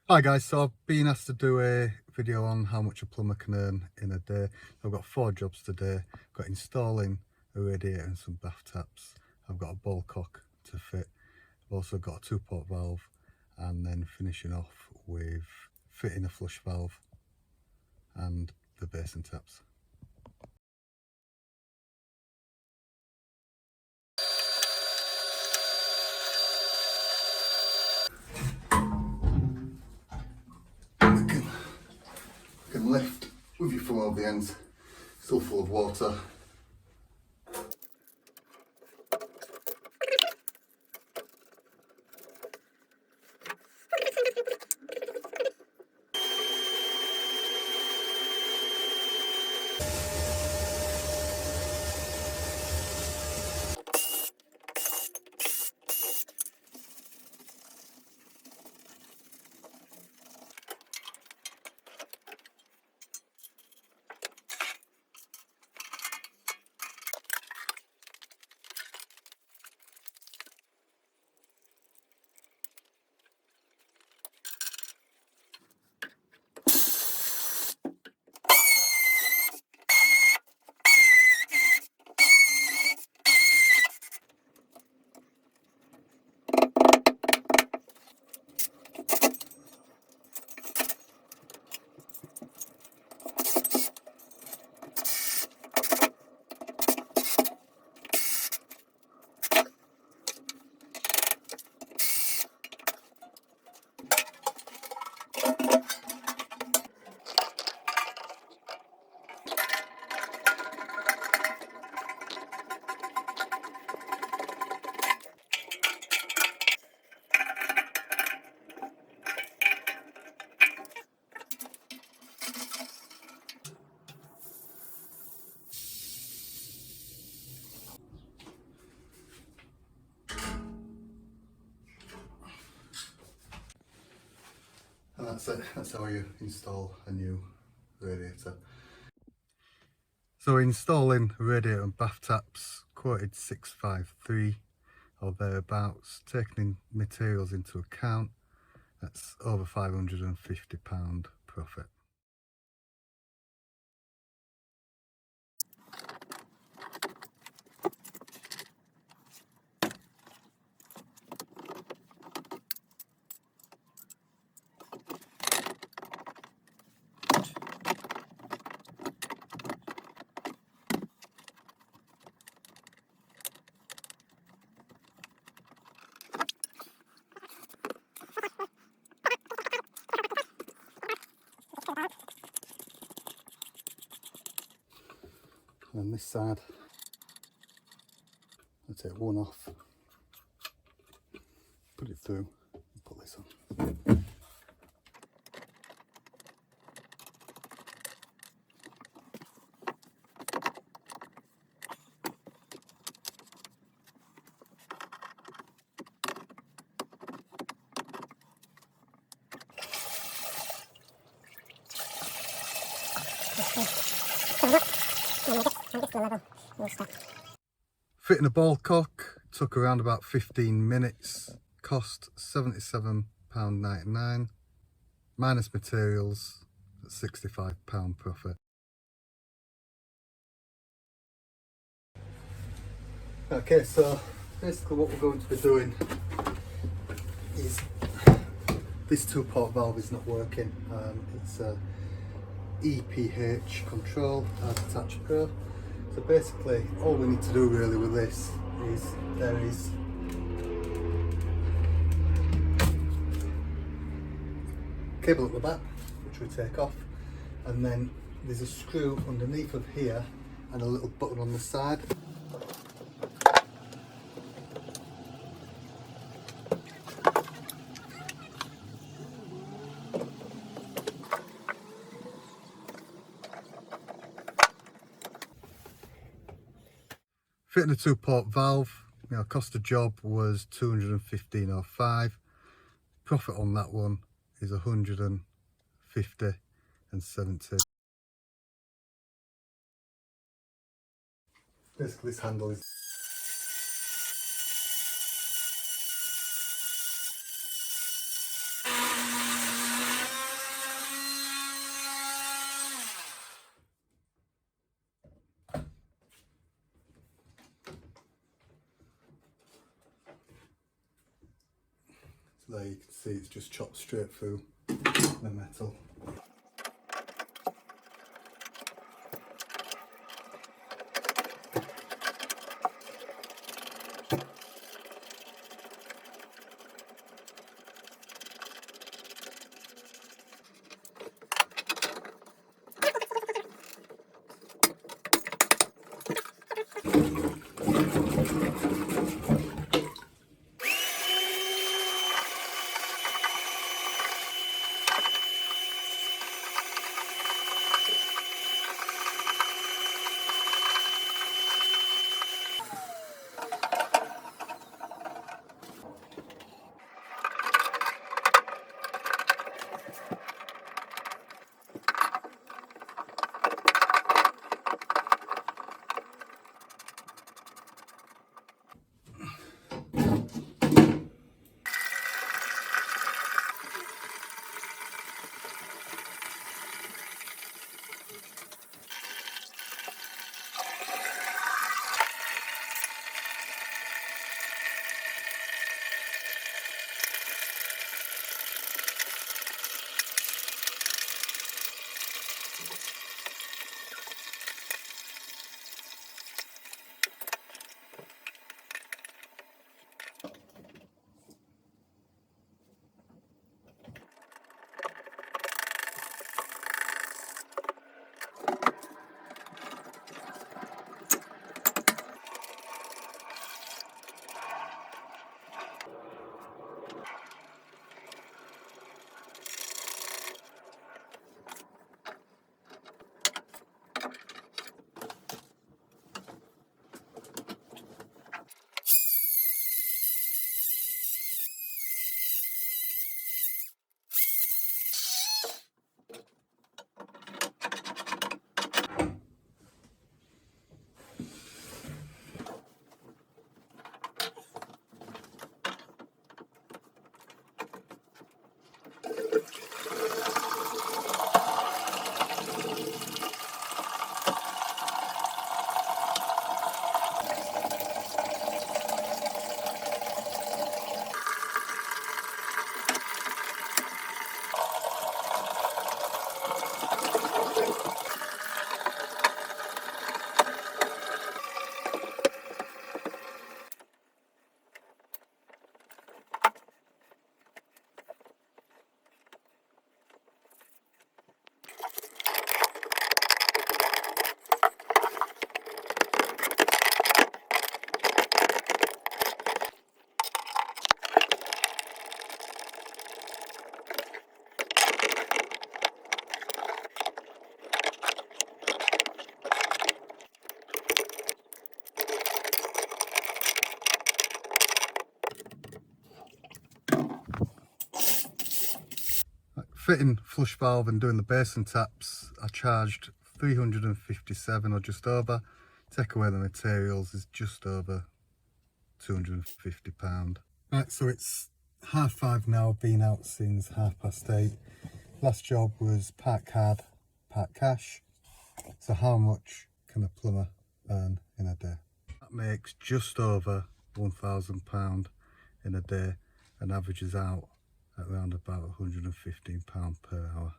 Hi guys, so I've been asked to do a video on how much a plumber can earn in a day. I've got 4 jobs today. I've got installing a radiator and some bath taps. I've got a ballcock to fit. I've also got a 2-port valve, and then finishing off with fitting a flush valve and the basin taps. You can lift with your thumb over the ends, still full of water. And that's it. That's how you install a new radiator. So installing radiator and bath taps, quoted 653 or thereabouts. Taking in materials into account, that's over £550 profit. And on this side, I'll take one off, put it through, and put this on. Fitting a ballcock took around about 15 minutes, cost £77.99, minus materials at £65 profit. Okay, so basically what we're going to be doing is, this 2-port valve is not working. It's a EPH control as attached Pro. So basically all we need to do really with this is, there is cable at the back which we take off, and then there's a screw underneath of here and a little button on the side. Fitting a 2-port valve, cost of job was £215.05. Profit on that one is £150.70. Basically this handle is there you can see it's just chopped straight through the metal. Fitting flush valve and doing the basin taps, I charged 357 or just over. Take away the materials is just over £250. Right, so it's 5:30 now, been out since 8:30. Last job was part card, part cash. So how much can a plumber earn in a day? That makes just over £1,000 in a day and averages out at around about £115 per hour.